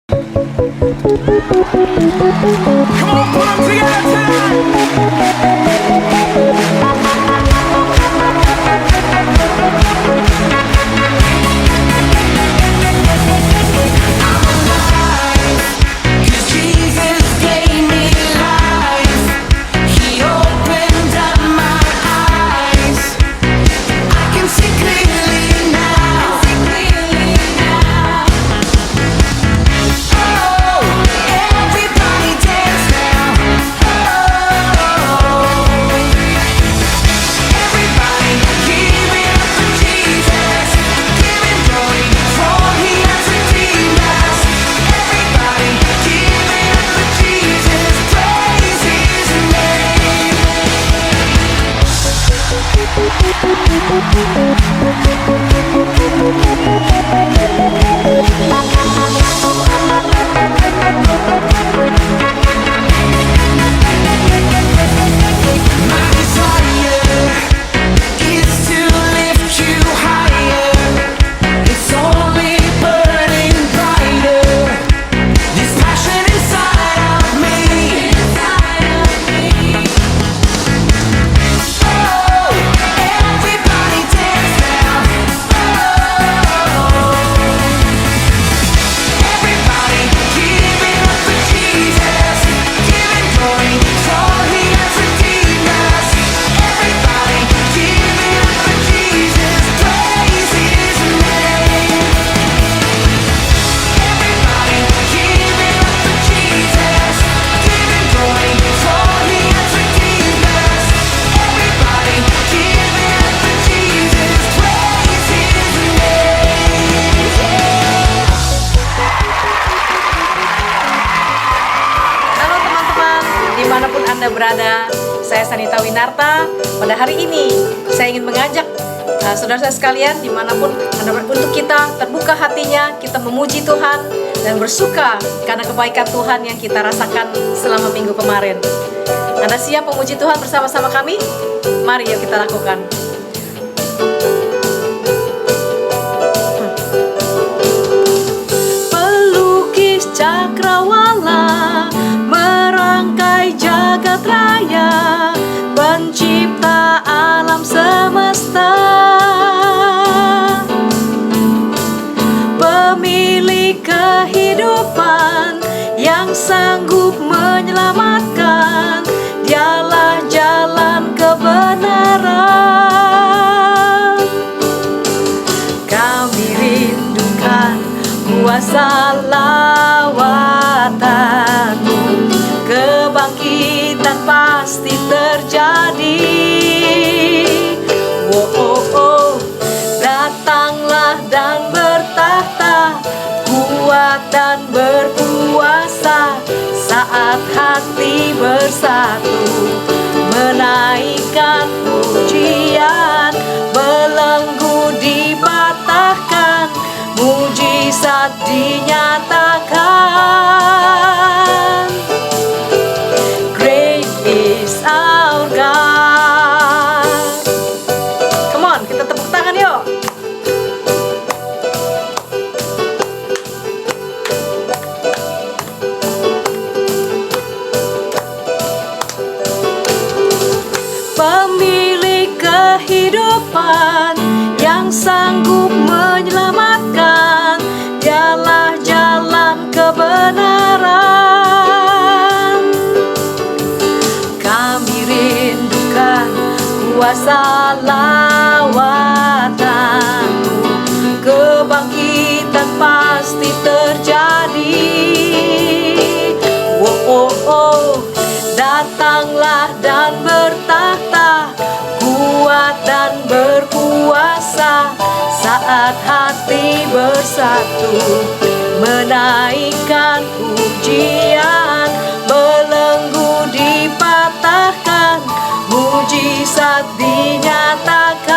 Come on, put 'em together dimanapun Anda berada. Saya Sanita Winarta. Pada hari ini saya ingin mengajak saudara-saudara sekalian dimanapun Anda berada, untuk kita terbuka hatinya, kita memuji Tuhan dan bersuka karena kebaikan Tuhan yang kita rasakan selama minggu kemarin. Anda siap memuji Tuhan bersama-sama kami? Mari yuk kita lakukan. Pelukis cakrawala, merangkai jagat raya, pencipta alam semesta, pemilik kehidupan yang sanggup menyelamatkan, dialah jalan kebenaran. Kami rindukan kuasa lawatanmu, kebangkitan pasti terjadi. Oh, oh, oh. Datanglah dan bertahta, kuat dan berkuasa, saat hati bersatu menaikkan pujian, belenggu dipatahkan, mujizat dinyatakan. Great is our God. Come on, kita tepuk tangan yuk. Pemilik kehidupan yang sanggup menyelamatkan, dialah jalan kebenaran. Kami rindukan kuasa lawatanmu, kebangkitan pasti terjadi. Oh, oh, oh. Datanglah dan bertahta, kuat dan berkuasa, saat hati bersatu menaikkan pujian, belenggu dipatahkan, mujizat dinyatakan.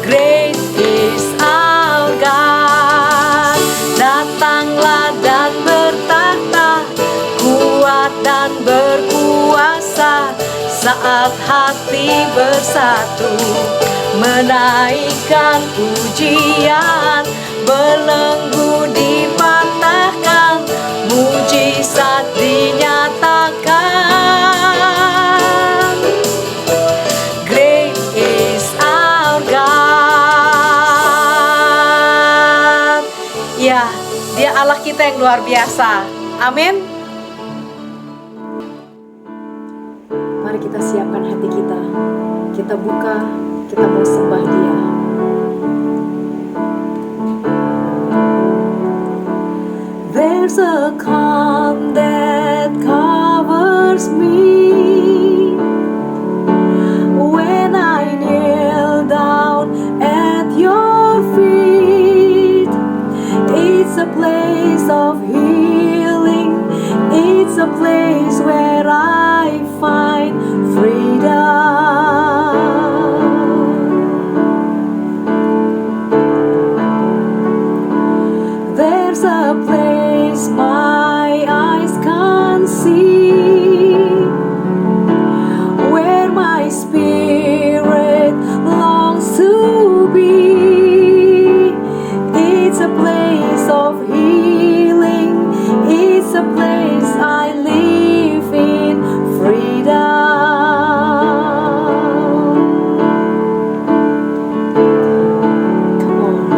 Great is our God. Datanglah dan bertahta, kuat dan berkuasa, saat hati bersatu menaikkan pujian, Haleluya. Dia Allah kita yang luar biasa. Amin. Mari kita siapkan hati kita. Kita buka, kita mau sembah Dia. There's a calm that covers me when I kneel down at your feet. It's a place of healing. It's a place where I find freedom. There's a place my eyes can't see, where my spirit longs to be. It's a place of healing. It's a place I live in freedom. Come on.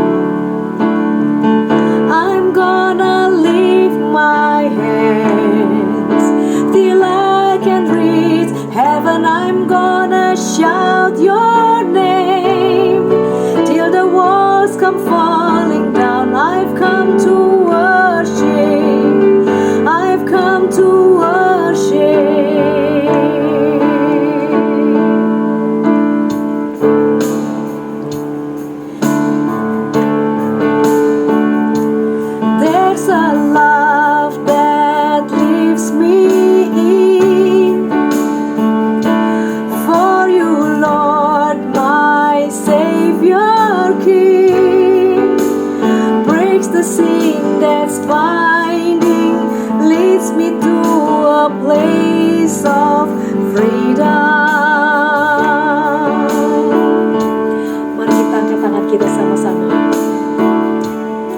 I'm gonna lift my hands till I can reach heaven. I'm gonna shout your name till the walls come falling down. I've come to worship. I've come to worship. There's a love that lifts me in. For you, Lord, my Savior King, breaks the sin that's binding, leads me to a place of freedom. Mari kita angkat tangan kita sama-sama.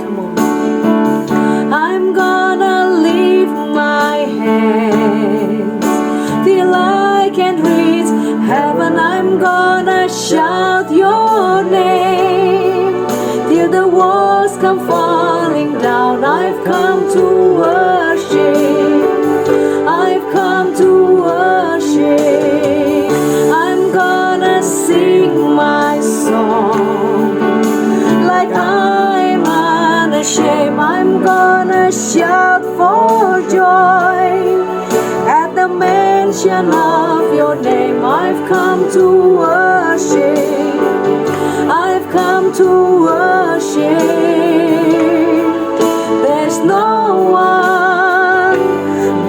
Come on. I'm gonna lift my hands till I can reach heaven. I'm gonna shout your name till the walls come falling down. I've come to worship. I've come to worship. I'm gonna sing my song like I'm unashamed. I'm gonna shout for joy at the mention of your name. I've come to worship. I've come to worship. There's no one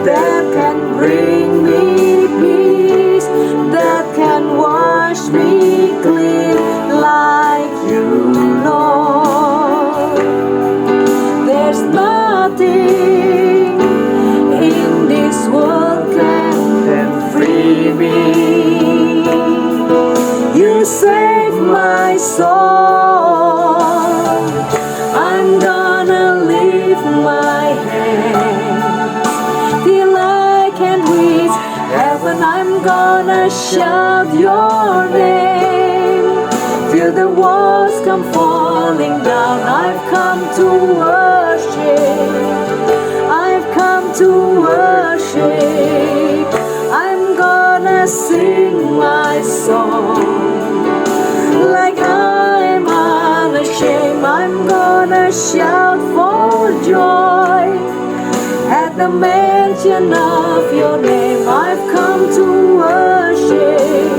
that can bring me peace, that can wash me clean like you, Lord. There's nothing in this world can free me. You save my soul. I'm gonna lift my hands till I can reach heaven. I'm gonna shout your name till the walls come falling down. I've come to worship. I've come to worship. I'm gonna sing my song like I'm unashamed. I'm gonna shout for joy at the mention of your name. I've come to worship.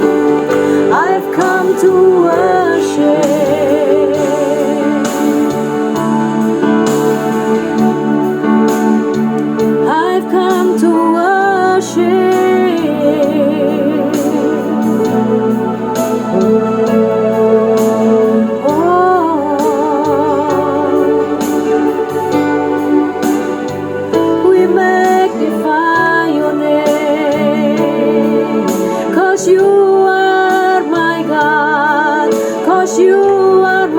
I've come to worship. I've come to worship. We magnify your name, 'cause you are my God, 'cause you are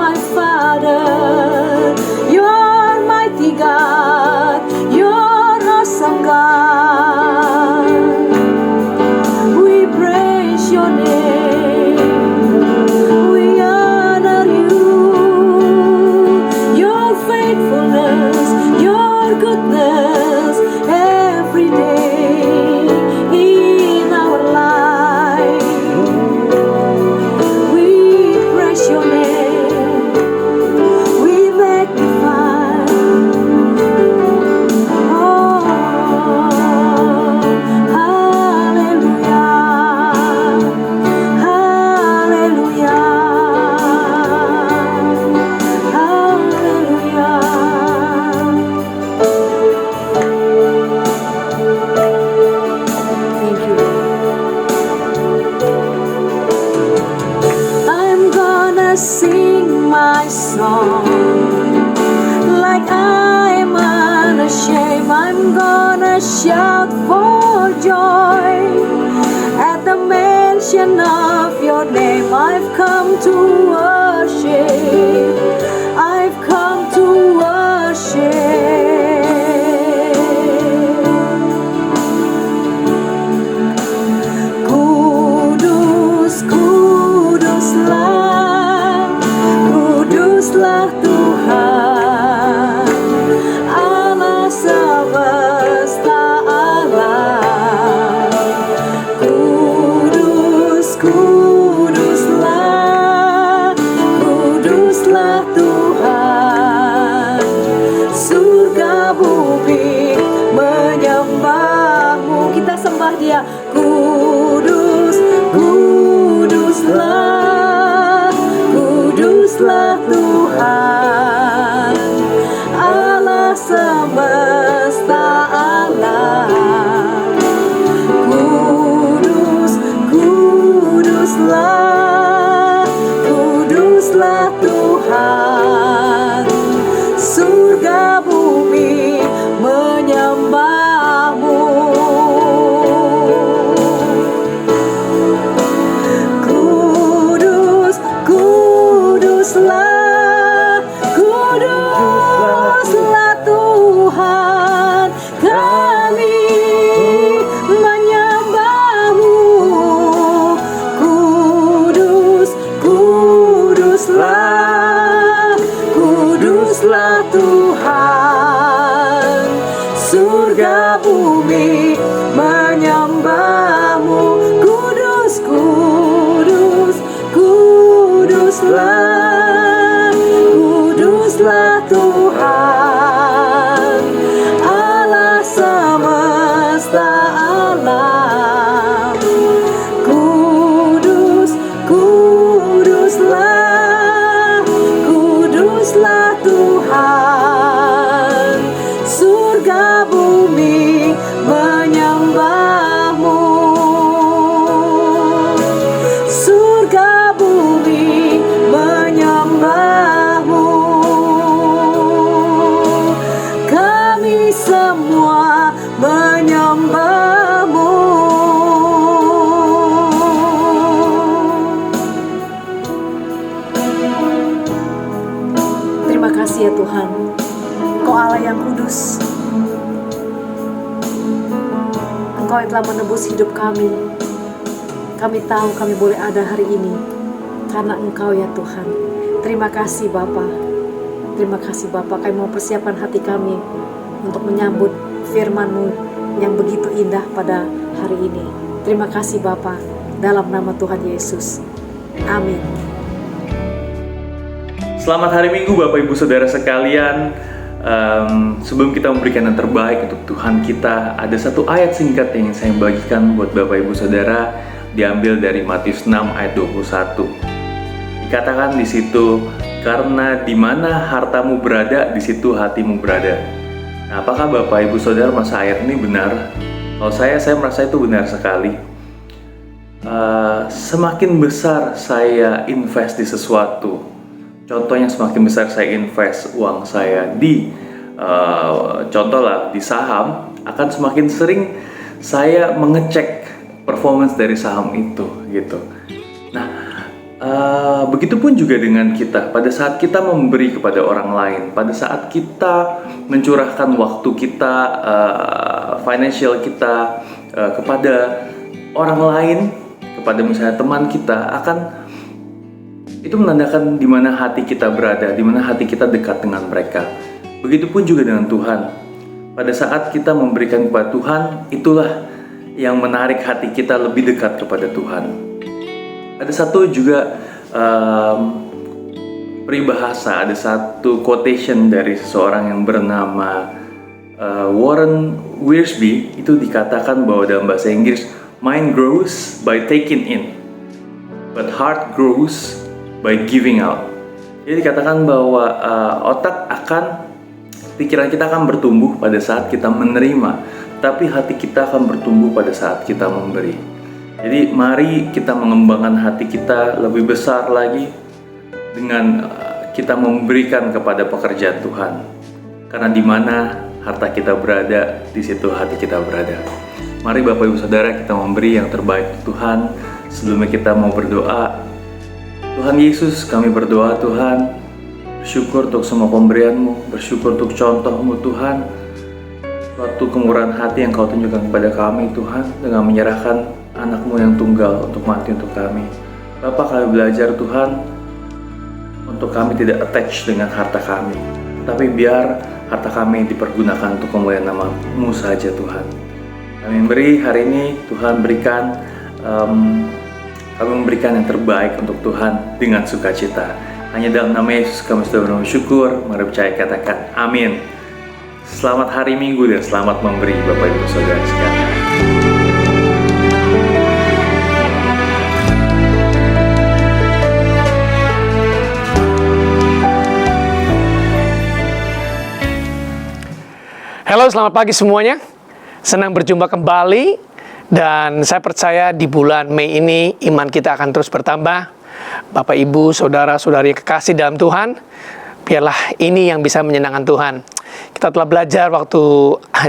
shout for joy at the mention of your name. I've come to worship. I've come to worship. Kudus, kuduslah, kuduslah Tuhan, Allah semesta alam. Kudus, kuduslah, kuduslah Tuhan, surga bumi menyembahmu. Kita sembah Dia. Kudus, kuduslah, kuduslah Tuhan, Allah semesta alam. Kudus, kuduslah, kuduslah Tuhan, surga bumi menyembahmu. Kudus, kuduslah, kuduslah Tuhan, kami menyembahmu. Kudus, kuduslah, kuduslah Tuhan, surga bumi menyembahmu. Kudus, kudus, kuduslah, kuduslah Tuhan, Allah semesta alam. Kudus, kuduslah, kuduslah Tuhan, surga bumi menyembahmu. Surga bumi menyembahmu. Kami semua menyembahmu. Terima kasih ya Tuhan, Engkau Allah yang kudus. Engkau yang telah menebus hidup kami. Kami tahu kami boleh ada hari ini karena Engkau ya Tuhan. Terima kasih Bapa. Terima kasih Bapa. Kami mau persiapkan hati kami untuk menyambut firman-Mu yang begitu indah pada hari ini. Terima kasih Bapa. Dalam nama Tuhan Yesus. Amin. Selamat hari Minggu Bapak Ibu Saudara sekalian. Sebelum kita memberikan yang terbaik untuk Tuhan kita, ada satu ayat singkat yang ingin saya bagikan buat Bapak Ibu Saudara, diambil dari Matius 6 ayat 21. Dikatakan di situ, karena di mana hartamu berada, di situ hatimu berada. Nah, apakah Bapak Ibu Saudara merasa ayat ini benar? Kalau saya merasa itu benar sekali. Semakin besar saya invest di sesuatu, contohnya semakin besar saya invest uang saya di contohlah di saham, akan semakin sering saya mengecek performance dari saham itu gitu. Nah, begitupun juga dengan kita. Pada saat kita memberi kepada orang lain, pada saat kita mencurahkan waktu kita, financial kita kepada orang lain, kepada misalnya teman kita, itu menandakan di mana hati kita berada, di mana hati kita dekat dengan mereka. Begitupun juga dengan Tuhan. Pada saat kita memberikan kepada Tuhan, itulah yang menarik hati kita lebih dekat kepada Tuhan. Ada satu juga peribahasa, ada satu quotation dari seseorang yang bernama Warren Wiersbe. Itu dikatakan bahwa dalam bahasa Inggris, mind grows by taking in, but heart grows by giving out. Jadi dikatakan bahwa pikiran kita akan bertumbuh pada saat kita menerima, tapi hati kita akan bertumbuh pada saat kita memberi. Jadi mari kita mengembangkan hati kita lebih besar lagi dengan kita memberikan kepada pekerjaan Tuhan. Karena di mana harta kita berada, di situ hati kita berada. Mari Bapak Ibu Saudara, kita memberi yang terbaik untuk Tuhan. Sebelumnya kita mau berdoa. Tuhan Yesus, kami berdoa Tuhan, bersyukur untuk semua pemberian-Mu, bersyukur untuk contoh-Mu Tuhan, suatu kemurahan hati yang Kau tunjukkan kepada kami Tuhan, dengan menyerahkan anak-Mu yang tunggal untuk mati untuk kami. Bapak, kami belajar Tuhan, untuk kami tidak attach dengan harta kami, tapi biar harta kami dipergunakan untuk kemuliaan nama-Mu saja Tuhan. Kami memberi hari ini, Tuhan berikan, kami memberikan yang terbaik untuk Tuhan dengan sukacita. Hanya dalam nama Yesus kami sudah bersyukur. Mari percaya, katakan amin. Selamat hari Minggu dan selamat memberi Bapak Ibu Saudara sekalian. Halo, selamat pagi semuanya. Senang berjumpa kembali, dan saya percaya di bulan Mei ini iman kita akan terus bertambah. Bapak, Ibu, Saudara-saudari kekasih dalam Tuhan, biarlah ini yang bisa menyenangkan Tuhan. Kita telah belajar waktu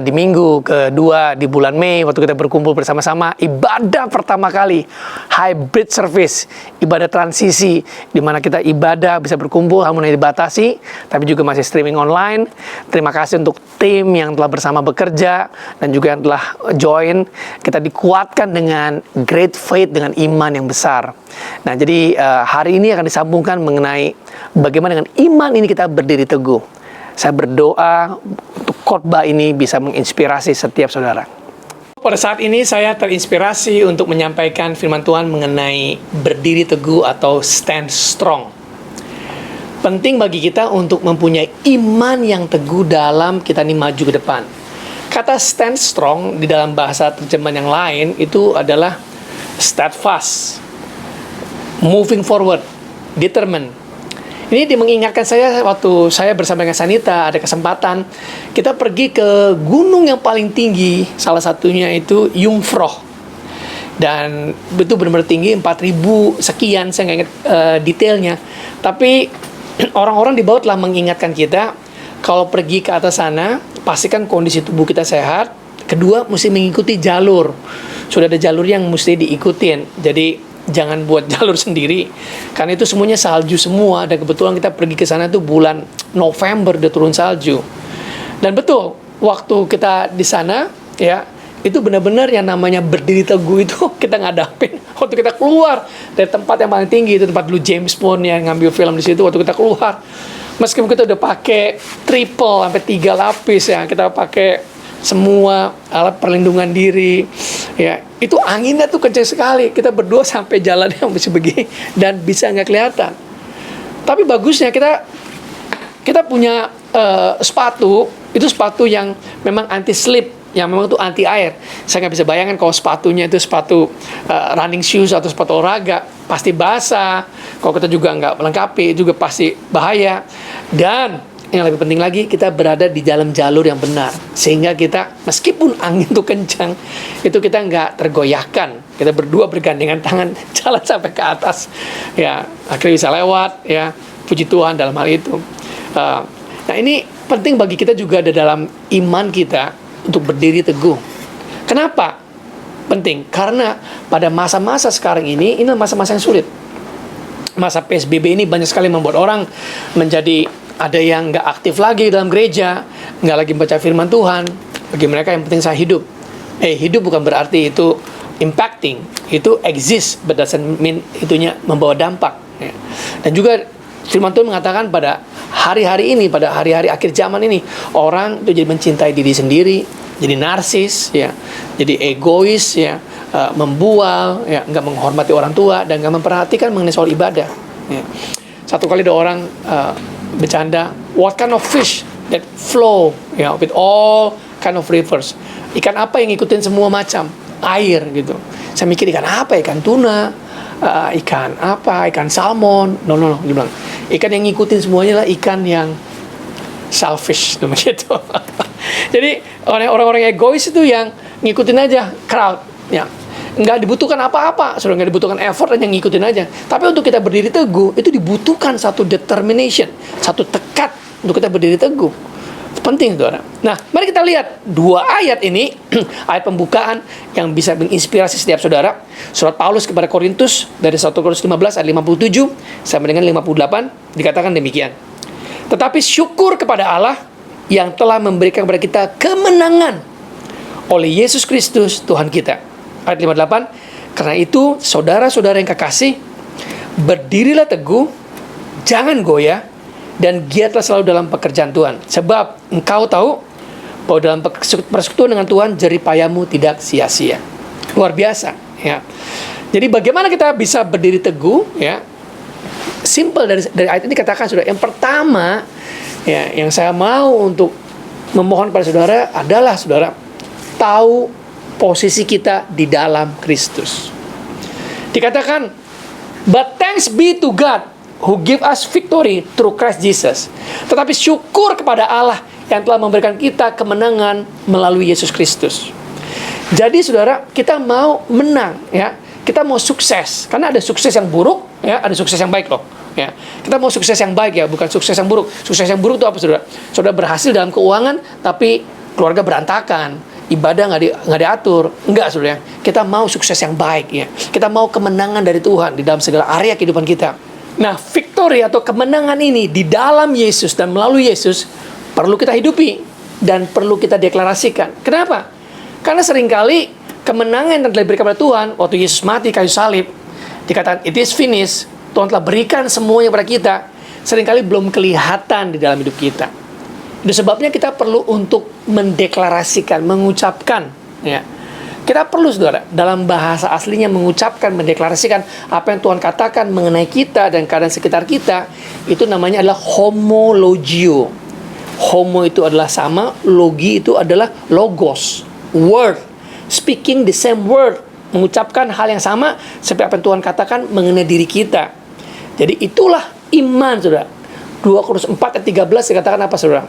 di minggu kedua di bulan Mei, waktu kita berkumpul bersama-sama, ibadah pertama kali, hybrid service, ibadah transisi, di mana kita ibadah bisa berkumpul, namun dibatasi, tapi juga masih streaming online. Terima kasih untuk tim yang telah bersama bekerja, dan juga yang telah join. Kita dikuatkan dengan great faith, dengan iman yang besar. Nah, jadi hari ini akan disambungkan mengenai bagaimana dengan iman ini kita berdiri teguh. Saya berdoa untuk khotbah ini bisa menginspirasi setiap saudara. Pada saat ini saya terinspirasi untuk menyampaikan firman Tuhan mengenai berdiri teguh atau stand strong. Penting bagi kita untuk mempunyai iman yang teguh dalam kita ini maju ke depan. Kata stand strong di dalam bahasa terjemahan yang lain itu adalah steadfast, moving forward, determined. Ini dia mengingatkan saya waktu saya bersama dengan Sanita ada kesempatan kita pergi ke gunung yang paling tinggi, salah satunya itu Jungfrau, dan itu benar-benar tinggi 4.000 sekian, saya nggak ingat detailnya, tapi orang-orang di bawah telah mengingatkan kita kalau pergi ke atas sana pastikan kondisi tubuh kita sehat. Kedua, mesti mengikuti jalur, sudah ada jalur yang mesti diikutin, jadi jangan buat jalur sendiri, karena itu semuanya salju semua, dan kebetulan kita pergi ke sana tuh bulan November, udah turun salju. Dan betul, waktu kita di sana ya, itu benar-benar yang namanya berdiri teguh itu kita ngadapin waktu kita keluar dari tempat yang paling tinggi, itu tempat dulu James Bond yang ngambil film di situ. Waktu kita keluar, meskipun kita udah pakai triple sampai 3 lapis ya, kita pakai semua alat perlindungan diri ya, itu anginnya tuh kencang sekali. Kita berdua sampai jalan yang masih begini dan bisa nggak kelihatan. Tapi bagusnya kita punya sepatu, itu sepatu yang memang anti slip, yang memang itu anti air. Saya nggak bisa bayangkan kalau sepatunya itu sepatu running shoes atau sepatu olahraga, pasti basah. Kalau kita juga nggak melengkapi, juga pasti bahaya. Dan yang lebih penting lagi, kita berada di dalam jalur yang benar, sehingga kita meskipun angin itu kencang, itu kita nggak tergoyahkan. Kita berdua bergandengan tangan jalan sampai ke atas ya, akhirnya bisa lewat ya, puji Tuhan dalam hal itu. Nah, ini penting bagi kita juga ada dalam iman kita untuk berdiri teguh. Kenapa penting? Karena pada masa-masa sekarang ini masa-masa yang sulit. Masa PSBB ini banyak sekali membuat orang menjadi, ada yang nggak aktif lagi dalam gereja, nggak lagi baca firman Tuhan. Bagi mereka yang penting saya hidup. Hidup bukan berarti itu impacting, itu exist, but doesn't mean itunya membawa dampak ya. Dan juga firman Tuhan mengatakan pada hari-hari ini, pada hari-hari akhir zaman ini, orang itu jadi mencintai diri sendiri, jadi narsis ya, jadi egois ya, membual ya, nggak menghormati orang tua, dan nggak memperhatikan mengenai soal ibadah ya. Satu kali ada orang bercanda, what kind of fish that flow with all kind of rivers? Ikan apa yang ngikutin semua macam air gitu. Saya mikir ikan apa? Ikan tuna, ikan apa? Ikan salmon. No, dia bilang ikan yang ngikutin semuanya lah ikan yang selfish gitu. Jadi orang-orang egois itu yang ngikutin aja crowd ya. Nggak dibutuhkan apa-apa, sudah nggak dibutuhkan effort, dan yang ngikutin aja. Tapi untuk kita berdiri teguh, itu dibutuhkan satu determination, satu tekad untuk kita berdiri teguh. Penting, saudara. Nah, mari kita lihat dua ayat ini, ayat pembukaan yang bisa menginspirasi setiap saudara. Surat Paulus kepada Korintus dari 1 Korintus 15 ayat 57 sampai dengan 58 dikatakan demikian. Tetapi syukur kepada Allah yang telah memberikan kepada kita kemenangan oleh Yesus Kristus Tuhan kita. Ayat 58, karena itu saudara-saudara yang kekasih, berdirilah teguh, jangan goyah, dan giatlah selalu dalam pekerjaan Tuhan. Sebab engkau tahu bahwa dalam persekutuan dengan Tuhan jerih payahmu tidak sia-sia. Luar biasa, ya. Jadi bagaimana kita bisa berdiri teguh, ya? Simple dari ayat ini katakan, saudara. Yang pertama, ya, yang saya mau untuk memohon pada saudara adalah saudara tahu posisi kita di dalam Kristus. Dikatakan, but thanks be to God who give us victory through Christ Jesus. Tetapi syukur kepada Allah yang telah memberikan kita kemenangan melalui Yesus Kristus. Jadi saudara, kita mau menang, ya. Kita mau sukses. Karena ada sukses yang buruk, ya, ada sukses yang baik loh, ya. Kita mau sukses yang baik, ya, bukan sukses yang buruk. Sukses yang buruk itu apa, saudara? Saudara berhasil dalam keuangan, tapi keluarga berantakan, ibadah nggak diatur. Enggak, saudara. Kita mau sukses yang baik, ya. Kita mau kemenangan dari Tuhan di dalam segala area kehidupan kita. Nah, victory atau kemenangan ini di dalam Yesus dan melalui Yesus perlu kita hidupi dan perlu kita deklarasikan. Kenapa? Karena seringkali kemenangan yang telah diberikan kepada Tuhan waktu Yesus mati kayu salib, dikatakan it is finished, Tuhan telah berikan semuanya kepada kita, seringkali belum kelihatan di dalam hidup kita. Itu sebabnya kita perlu untuk mendeklarasikan, mengucapkan, ya. Kita perlu, saudara, dalam bahasa aslinya mengucapkan, mendeklarasikan apa yang Tuhan katakan mengenai kita dan keadaan sekitar kita. Itu namanya adalah homologio. Homo itu adalah sama, logi itu adalah logos, word, speaking the same word, mengucapkan hal yang sama seperti apa yang Tuhan katakan mengenai diri kita. Jadi itulah iman, saudara. 2 Korintus 4 ayat 13 dikatakan apa, saudara?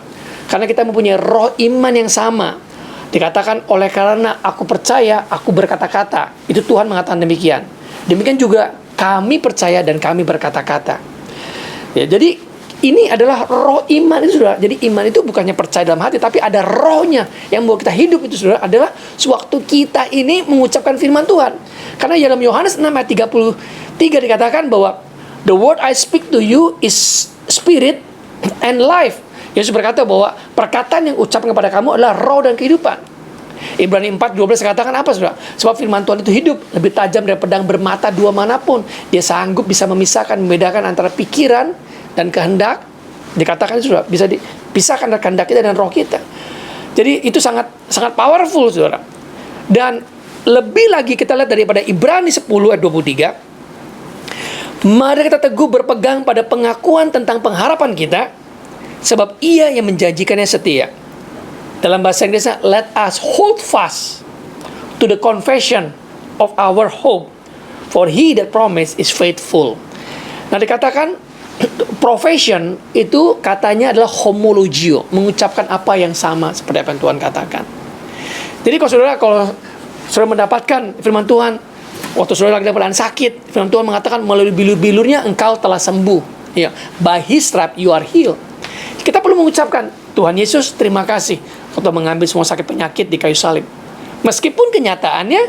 Karena kita mempunyai roh iman yang sama. Dikatakan, oleh karena aku percaya, aku berkata-kata. Itu Tuhan mengatakan demikian. Demikian juga kami percaya dan kami berkata-kata. Ya, jadi ini adalah roh iman itu, saudara. Jadi iman itu bukannya percaya dalam hati, tapi ada rohnya yang membawa kita hidup itu, saudara. Adalah sewaktu kita ini mengucapkan firman Tuhan. Karena dalam Yohanes 6 ayat 33 dikatakan bahwa the word I speak to you is spirit and life. Yesus berkata bahwa perkataan yang ucapkan kepada kamu adalah roh dan kehidupan. Ibrani 4:12 katakan apa, saudara? Sebab firman Tuhan itu hidup, lebih tajam dari pedang bermata dua manapun. Dia sanggup bisa memisahkan, membedakan antara pikiran dan kehendak. Dikatakan, saudara, bisa dipisahkan dari kehendak kita dan roh kita. Jadi itu sangat sangat powerful, saudara. Dan lebih lagi kita lihat daripada Ibrani 10 ayat 23. Mari kita teguh berpegang pada pengakuan tentang pengharapan kita, sebab ia yang menjanjikannya setia. Dalam bahasa Inggrisnya, let us hold fast to the confession of our hope, for he that promised is faithful. Nah, dikatakan profession itu katanya adalah homologio, mengucapkan apa yang sama seperti apa yang Tuhan katakan. Jadi kalau saudara mendapatkan firman Tuhan waktu saudara lagi dalam keadaan sakit, firman Tuhan mengatakan melalui bilur-bilurnya engkau telah sembuh, ya, by his stripe you are healed. Kita perlu mengucapkan, Tuhan Yesus terima kasih untuk mengambil semua sakit penyakit di kayu salib. Meskipun kenyataannya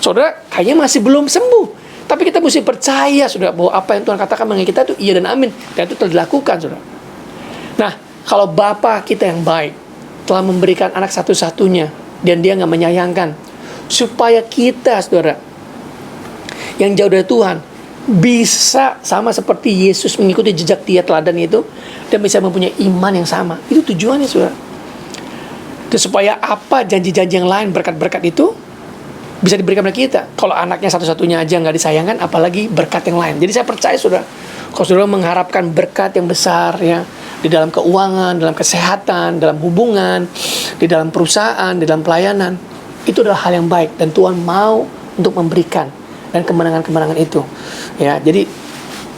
saudara kayaknya masih belum sembuh, tapi kita mesti percaya, saudara, bahwa apa yang Tuhan katakan mengenai kita itu iya dan amin, dan itu telah dilakukan, saudara. Nah, kalau Bapa kita yang baik telah memberikan anak satu-satunya dan dia nggak menyayangkan, supaya kita, saudara, yang jauh dari Tuhan bisa sama seperti Yesus mengikuti jejak dia teladan itu dan bisa mempunyai iman yang sama. Itu tujuannya, saudara. Itu supaya apa janji-janji yang lain, berkat-berkat itu bisa diberikan kepada kita. Kalau anaknya satu-satunya aja nggak disayangkan, apalagi berkat yang lain. Jadi saya percaya, saudara, kalau saudara mengharapkan berkat yang besar, ya, di dalam keuangan, dalam kesehatan, dalam hubungan, di dalam perusahaan, di dalam pelayanan, itu adalah hal yang baik dan Tuhan mau untuk memberikan dan kemenangan-kemenangan itu, ya. Jadi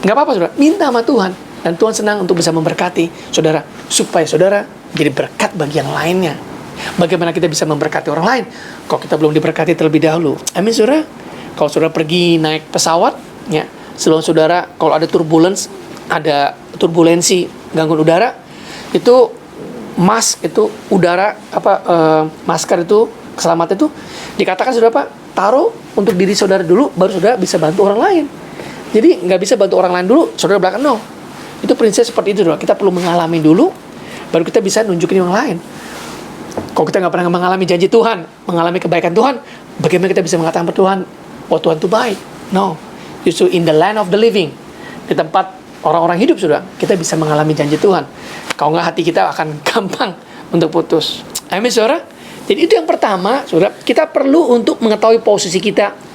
nggak apa-apa, saudara, minta sama Tuhan dan Tuhan senang untuk bisa memberkati saudara supaya saudara jadi berkat bagi yang lainnya. Bagaimana kita bisa memberkati orang lain kalau kita belum diberkati terlebih dahulu? Amin, saudara. Kalau saudara pergi naik pesawat, ya, sebelum saudara, kalau ada turbulensi, gangguan udara, itu mask itu udara masker itu keselamatan itu dikatakan saudara Pak, taruh untuk diri saudara dulu, baru saudara bisa bantu orang lain. Jadi nggak bisa bantu orang lain dulu, saudara belakang, no. Itu prinsip seperti itu, saudara. Kita perlu mengalami dulu, baru kita bisa nunjukin orang lain. Kalau kita nggak pernah mengalami janji Tuhan, mengalami kebaikan Tuhan, bagaimana kita bisa mengatakan pada Tuhan, oh Tuhan itu baik? No, justru in the land of the living, di tempat orang-orang hidup sudah, kita bisa mengalami janji Tuhan. Kalau nggak, hati kita akan gampang untuk putus. Amin, saudara. Jadi itu yang pertama, saudara. Kita perlu untuk mengetahui posisi kita,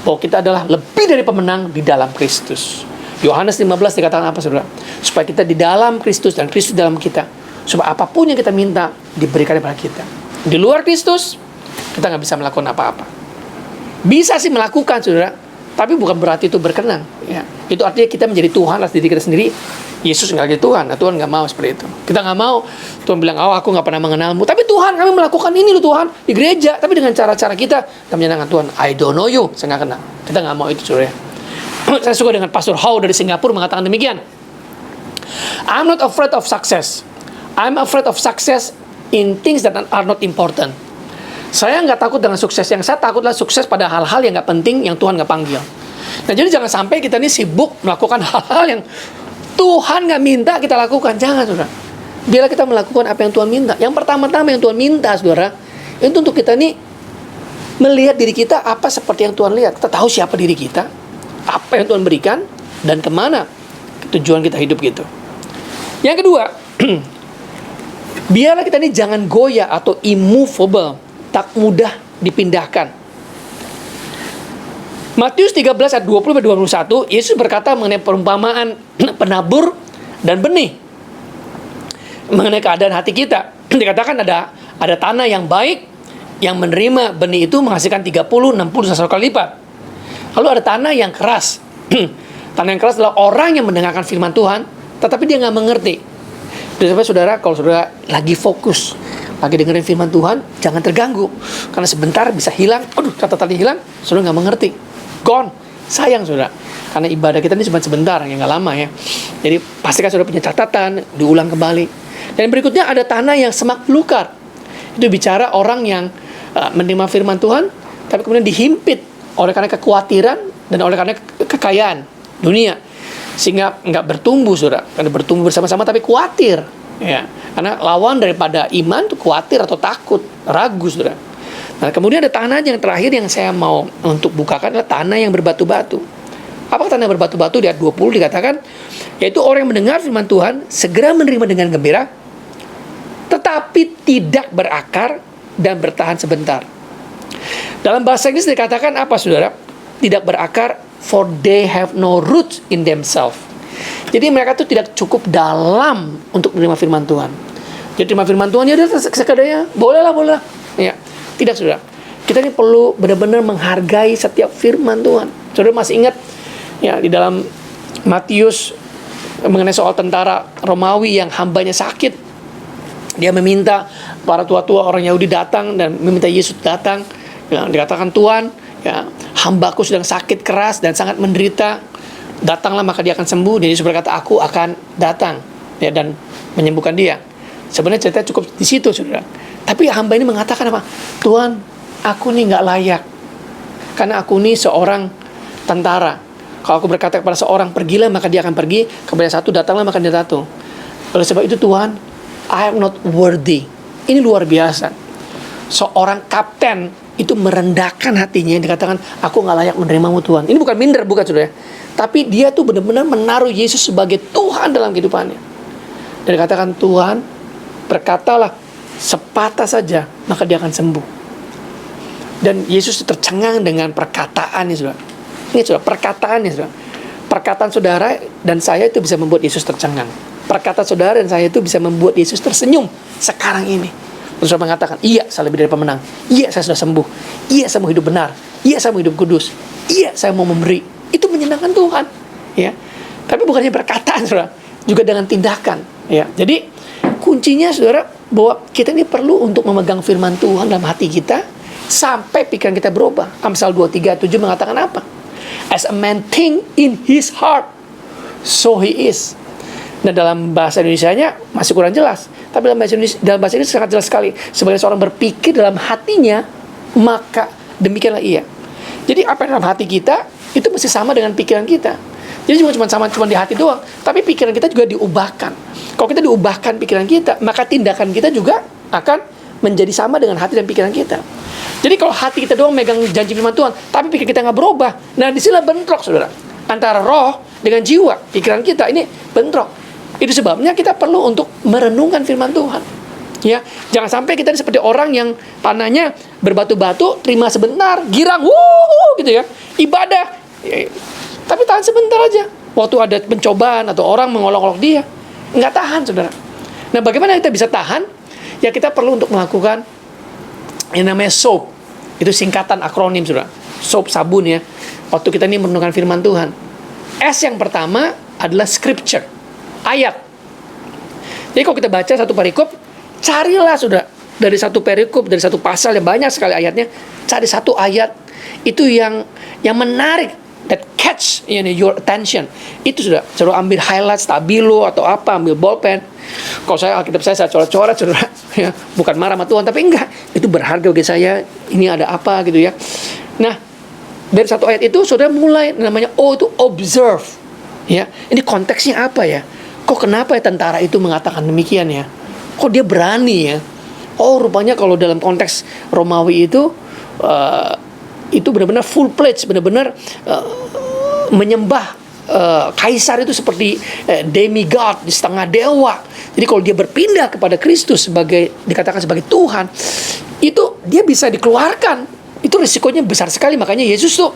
bahwa kita adalah lebih dari pemenang di dalam Kristus. Yohanes 15 dikatakan apa, saudara? Supaya kita di dalam Kristus dan Kristus dalam kita, supaya apapun yang kita minta diberikan kepada kita. Di luar Kristus, kita nggak bisa melakukan apa-apa. Bisa sih melakukan, saudara, tapi bukan berarti itu berkenan. Ya. Itu artinya kita menjadi Tuhan atas diri kita sendiri. Yesus nggak jadi Tuhan. Nah, Tuhan nggak mau seperti itu. Kita nggak mau Tuhan bilang, oh aku nggak pernah mengenalmu. Tapi Tuhan, kami melakukan ini loh Tuhan di gereja. Tapi dengan cara-cara kita menyenangkan Tuhan. I don't know you. Saya nggak kenal. Kita nggak mau itu, saudara. Saya suka dengan Pastor Howe dari Singapura mengatakan demikian. I'm not afraid of success. I'm afraid of success in things that are not important. Saya nggak takut dengan sukses. Yang saya takutlah sukses pada hal-hal yang nggak penting, yang Tuhan nggak panggil. Nah, jadi jangan sampai kita ini sibuk melakukan hal-hal yang Tuhan nggak minta kita lakukan. Jangan, saudara. Biarlah kita melakukan apa yang Tuhan minta. Yang pertama-tama yang Tuhan minta, saudara, itu untuk kita ini melihat diri kita apa seperti yang Tuhan lihat. Kita tahu siapa diri kita, apa yang Tuhan berikan, dan kemana tujuan kita hidup gitu. Yang kedua, biarlah kita ini jangan goyah atau immovable, tak mudah dipindahkan. Matius 13 ayat 20-21, Yesus berkata mengenai perumpamaan penabur dan benih. Mengenai keadaan hati kita. Dikatakan ada tanah yang baik, yang menerima benih itu menghasilkan 30, 60, 100 kali lipat. Lalu ada tanah yang keras. Tanah yang keras adalah orang yang mendengarkan firman Tuhan, tetapi dia nggak mengerti. Jadi saudara, kalau saudara lagi fokus, lagi dengerin firman Tuhan, jangan terganggu. Karena sebentar bisa hilang, catatannya hilang, saudara nggak mengerti. Gone. Sayang, saudara. Karena ibadah kita ini cuma sebentar, ya nggak lama ya. Jadi pastikan saudara punya catatan, diulang kembali. Dan berikutnya ada tanah yang semak belukar. Itu bicara orang yang menerima firman Tuhan, tapi kemudian dihimpit oleh karena kekhawatiran dan oleh karena kekayaan dunia, sehingga nggak bertumbuh, saudara. Karena bertumbuh bersama-sama tapi khawatir, ya. Karena lawan daripada iman itu khawatir atau takut, ragu, saudara. Nah, kemudian ada tanah yang terakhir yang saya mau untuk bukakan adalah tanah yang berbatu-batu. Apa tanah berbatu-batu? Di ayat 20 dikatakan, yaitu orang yang mendengar firman Tuhan segera menerima dengan gembira, tetapi tidak berakar dan bertahan sebentar. Dalam bahasa Inggris dikatakan apa, saudara? Tidak berakar, for they have no roots in themselves. Jadi mereka itu tidak cukup dalam untuk menerima firman Tuhan. Jadi terima firman Tuhan, ya udah sekadarnya, bolehlah. Ya. Tidak, saudara. Kita ini perlu benar-benar menghargai setiap firman Tuhan. Saudara masih ingat ya di dalam Matius mengenai soal tentara Romawi yang hambanya sakit. Dia meminta para tua-tua orang Yahudi datang dan meminta Yesus datang. Ya, dikatakan, Tuhan, ya, hambaku sedang sakit keras dan sangat menderita. Datanglah maka dia akan sembuh. Dan Yesus berkata, aku akan datang, ya, dan menyembuhkan dia. Sebenarnya cerita cukup di situ, saudara. Tapi hamba ini mengatakan apa? Tuhan, aku ini nggak layak. Karena aku ini seorang tentara. Kalau aku berkata kepada seorang, pergilah, maka dia akan pergi. Kepada satu, datanglah, maka dia datang. Oleh sebab itu, Tuhan, I am not worthy. Ini luar biasa. Seorang kapten itu merendahkan hatinya. Dikatakan, aku nggak layak menerimamu, Tuhan. Ini bukan minder, bukan, saudara. Tapi dia tuh benar-benar menaruh Yesus sebagai Tuhan dalam kehidupannya. Dan dikatakan, Tuhan, berkatalah sepatah saja, maka dia akan sembuh. Dan Yesus tercengang dengan perkataannya, saudara. Ini, saudara, perkataannya, saudara. Perkataan saudara dan saya itu bisa membuat Yesus tercengang. Perkataan saudara dan saya itu bisa membuat Yesus tersenyum sekarang ini. Terus saudara mengatakan, iya, saya lebih dari pemenang. Iya, saya sudah sembuh. Iya, saya mau hidup benar. Iya, saya mau hidup kudus. Iya, saya mau memberi. Itu menyenangkan Tuhan, ya. Tapi bukan hanya perkataan, saudara, juga dengan tindakan, ya. Jadi kuncinya, saudara, bahwa kita ini perlu untuk memegang firman Tuhan dalam hati kita sampai pikiran kita berubah. Amsal 23:7 mengatakan apa? As a man think in his heart, so he is. Nah, dalam bahasa Indonesianya masih kurang jelas. Tapi dalam bahasa Indonesia sangat jelas sekali. Sebagai seorang berpikir dalam hatinya, maka demikianlah ia. Jadi apa yang dalam hati kita itu mesti sama dengan pikiran kita. Jadi cuma di hati doang, tapi pikiran kita juga diubahkan. Kalau kita diubahkan pikiran kita, maka tindakan kita juga akan menjadi sama dengan hati dan pikiran kita. Jadi kalau hati kita doang megang janji firman Tuhan, tapi pikiran kita nggak berubah, nah disinilah bentrok, saudara. Antara roh dengan jiwa, pikiran kita ini bentrok. Itu sebabnya kita perlu untuk merenungkan firman Tuhan. Ya, jangan sampai kita seperti orang yang panahnya berbatu-batu, terima sebentar, girang, gitu ya, ibadah, tapi tahan sebentar aja. Waktu ada pencobaan atau orang mengolok-olok dia, nggak tahan, saudara. Nah, bagaimana kita bisa tahan? Ya, kita perlu untuk melakukan yang namanya SOAP. Itu singkatan akronim, saudara. SOAP, sabun ya. Waktu kita ini merenungkan firman Tuhan. S yang pertama adalah scripture, ayat. Jadi kalau kita baca satu perikop, carilah, saudara, dari satu perikop, dari satu pasal yang banyak sekali ayatnya, cari satu ayat itu yang menarik, that catch your attention. Itu sudah, saudara ambil highlight, stabilo atau apa, ambil bolpen. Kalau saya Alkitab saya coret-coret, saudara, ya, bukan marah sama Tuhan, tapi enggak, itu berharga bagi saya. Ini ada apa gitu ya. Nah, dari satu ayat itu saudara mulai namanya itu observe. Ya, ini konteksnya apa ya? Kok kenapa ya tentara itu mengatakan demikian ya? Kok dia berani ya? Oh, rupanya kalau dalam konteks Romawi itu benar-benar full pledge, benar-benar menyembah kaisar itu seperti demigod, setengah dewa. Jadi kalau dia berpindah kepada Kristus dikatakan sebagai Tuhan, itu dia bisa dikeluarkan. Itu risikonya besar sekali. Makanya Yesus tuh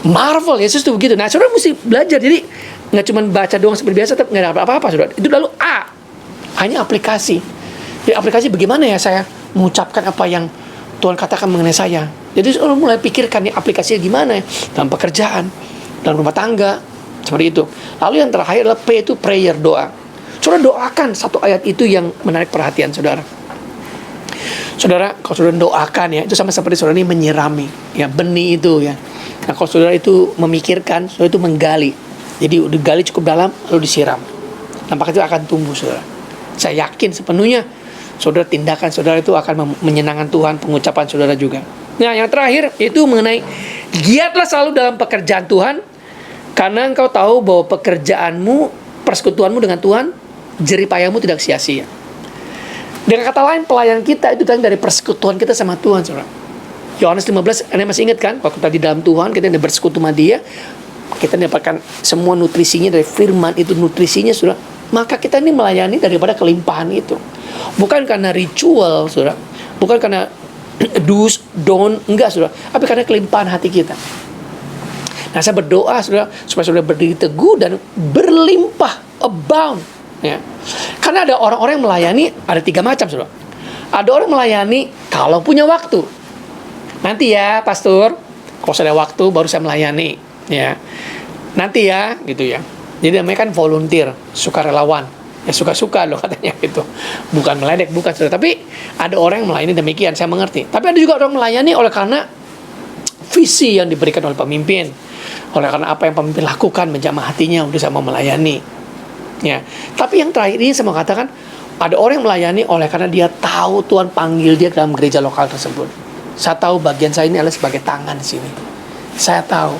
marvel, Yesus tuh begitu. Nah, saudara mesti belajar. Jadi nggak cuma baca doang seperti biasa, tapi nggak ada apa-apa, saudara. Itu lalu hanya aplikasi. Jadi aplikasi bagaimana ya saya mengucapkan apa yang Tuhan katakan mengenai saya. Jadi saudara mulai pikirkan nih aplikasinya gimana ya, dalam pekerjaan, dalam rumah tangga, seperti itu. Lalu yang terakhir adalah P, itu prayer, doa. Saudara doakan satu ayat itu yang menarik perhatian saudara. Saudara, kalau saudara doakan ya, itu sama seperti saudara ini menyirami ya benih itu ya. Nah, kalau saudara itu memikirkan, saudara itu menggali. Jadi digali cukup dalam lalu disiram. Nah, maka itu akan tumbuh, saudara. Saya yakin sepenuhnya saudara tindakan saudara itu akan menyenangkan Tuhan, pengucapan saudara juga. Nah, yang terakhir itu mengenai giatlah selalu dalam pekerjaan Tuhan, karena engkau tahu bahwa pekerjaanmu, persekutuanmu dengan Tuhan, jerih payahmu tidak sia-sia. Dengan kata lain, pelayan kita itu dari persekutuan kita sama Tuhan, saudara. Yohanes 15, Anda masih ingat kan? Waktu tadi dalam Tuhan, kita bersekutu sama Dia, kita dapatkan semua nutrisinya dari firman itu, nutrisinya, saudara. Maka kita ini melayani daripada kelimpahan itu. Bukan karena ritual, saudara. Bukan karena do's, don't, enggak, saudara. Tapi karena kelimpahan hati kita. Nah, saya berdoa, saudara, supaya saudara berdiri teguh dan berlimpah, abound. Ya. Karena ada orang-orang yang melayani, ada 3 macam, saudara. Ada orang melayani kalau punya waktu. Nanti ya, pastor, kalau saya ada waktu baru saya melayani. Ya. Nanti ya, gitu ya. Jadi namanya kan volunteer, sukarelawan. Ya suka-suka loh katanya gitu. Bukan meledek, bukan, saudara. Tapi ada orang yang melayani demikian, saya mengerti. Tapi ada juga orang melayani oleh karena visi yang diberikan oleh pemimpin. Oleh karena apa yang pemimpin lakukan, menjamah hatinya untuk sama melayani. Ya. Tapi yang terakhir ini saya mau katakan, ada orang yang melayani oleh karena dia tahu Tuhan panggil dia dalam gereja lokal tersebut. Saya tahu bagian saya ini adalah sebagai tangan di sini. Saya tahu.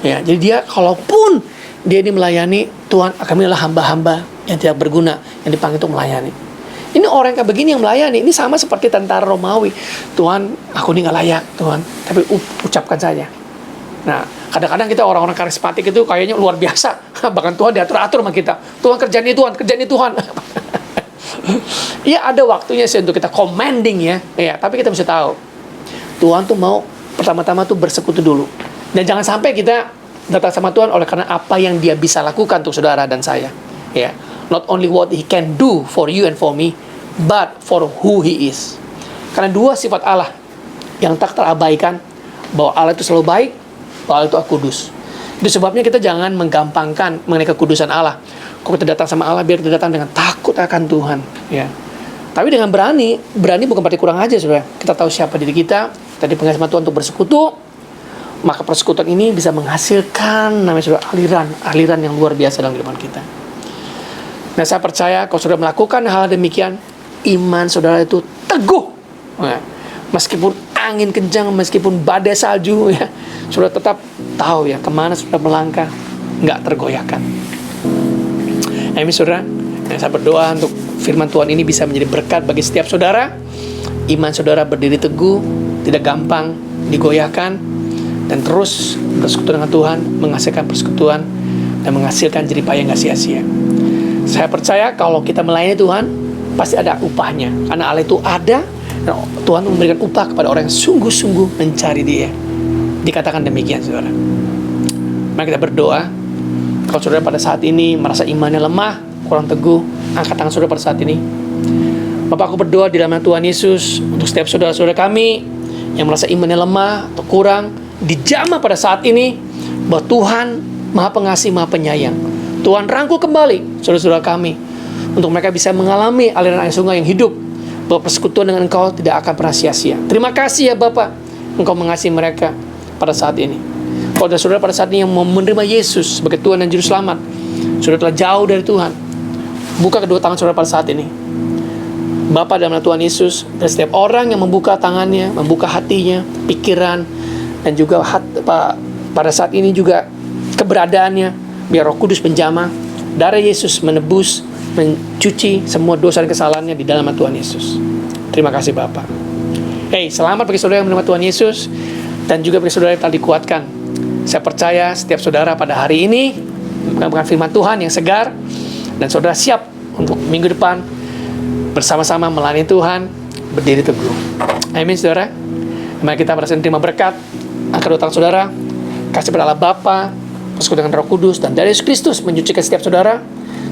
Ya, jadi dia kalaupun dia ini melayani, Tuhan akan adalah hamba-hamba yang tidak berguna yang dipanggil untuk melayani. Ini orang kayak begini yang melayani. Ini sama seperti tentara Romawi. Tuhan, aku ini nggak layak, Tuhan. Tapi ucapkan saja. Nah, kadang-kadang kita orang-orang karismatik itu kayaknya luar biasa. Bahkan Tuhan diatur-atur sama kita. Tuhan kerjaan ini Tuhan. Iya, ada waktunya sih untuk kita commanding ya. Ya, tapi kita mesti tahu Tuhan tuh mau pertama-tama tuh bersekutu dulu. Dan jangan sampai kita datang sama Tuhan oleh karena apa yang Dia bisa lakukan untuk saudara dan saya. Ya, not only what He can do for you and for me, but for who He is. Karena 2 sifat Allah yang tak terabaikan, bahwa Allah itu selalu baik, bahwa Allah itu kudus. Itu sebabnya kita jangan menggampangkan mengenai kekudusan Allah. Kalau kita datang sama Allah, biar kita datang dengan takut akan Tuhan. Ya. Tapi dengan berani bukan berarti kurang aja, saudara. Kita tahu siapa diri kita, tadi dipanggil sama Tuhan untuk bersekutu, maka persekutuan ini bisa menghasilkan namanya saudara aliran yang luar biasa dalam kehidupan kita. Nah, saya percaya kalau saudara melakukan hal demikian, iman saudara itu teguh. Nah, meskipun angin kencang, meskipun badai salju, ya, saudara tetap tahu ya kemana saudara melangkah, nggak tergoyahkan. Amin, saudara. Nah, saya berdoa untuk firman Tuhan ini bisa menjadi berkat bagi setiap saudara. Iman saudara berdiri teguh, tidak gampang digoyahkan, dan terus bersekutu dengan Tuhan, menghasilkan persekutuan dan menghasilkan jerih payah yang nggak sia-sia. Saya percaya kalau kita melayani Tuhan, pasti ada upahnya. Karena Allah itu ada, dan Tuhan memberikan upah kepada orang yang sungguh-sungguh mencari Dia. Dikatakan demikian, saudara. Mari kita berdoa. Kalau saudara pada saat ini merasa imannya lemah, kurang teguh, angkat tangan saudara pada saat ini. Bapak, aku berdoa di dalam nama Tuhan Yesus untuk setiap saudara-saudara kami yang merasa imannya lemah atau kurang, dijamah pada saat ini bahwa Tuhan Maha Pengasih, Maha Penyayang. Tuhan rangkul kembali saudara-saudara kami untuk mereka bisa mengalami aliran air sungai yang hidup, bahwa persekutuan dengan Engkau tidak akan pernah sia-sia. Terima kasih ya Bapak, Engkau mengasihi mereka pada saat ini. Kalau ada saudara pada saat ini yang mau menerima Yesus sebagai Tuhan dan Juru Selamat, saudara telah jauh dari Tuhan, buka kedua tangan saudara pada saat ini. Bapa, dalam nama Tuhan Yesus, dan setiap orang yang membuka tangannya, membuka hatinya, pikiran, dan juga pada saat ini juga keberadaannya, biar Roh Kudus menjamah, darah Yesus menebus, mencuci semua dosa dan kesalahannya di dalam nama Tuhan Yesus. Terima kasih Bapa. Selamat bagi saudara yang menerima Tuhan Yesus, dan juga bagi saudara yang telah dikuatkan. Saya percaya setiap saudara pada hari ini mendengarkan firman Tuhan yang segar, dan saudara siap untuk minggu depan bersama-sama melayani Tuhan, berdiri teguh. Amin, saudara. Mari kita merasa terima berkat. Angkat dua tangan saudara, kasih pada Allah Bapa, persekutuan dengan Roh Kudus, dan dari Yesus Kristus mencucikan setiap saudara.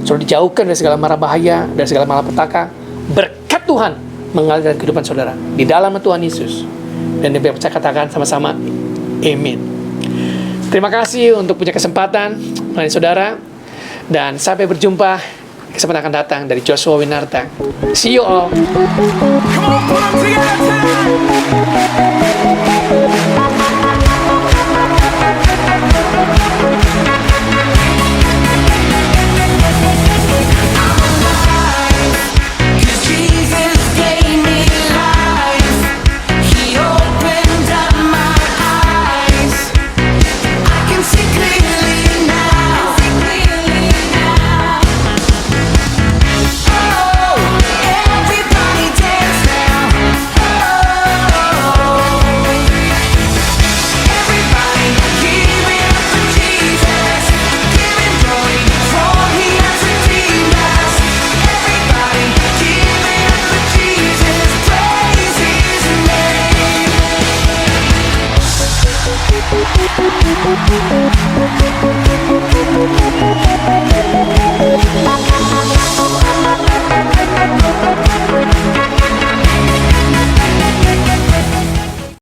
Saudara dijauhkan dari segala mara bahaya, dari segala malapetaka. Berkat Tuhan mengalir dalam kehidupan saudara di dalam Tuhan Yesus. Dan yang percaya katakan sama-sama, amin. Terima kasih untuk punya kesempatan melayani saudara, dan sampai berjumpa kesempatan akan datang dari Joshua Winarta. See you all. Come on, put them together.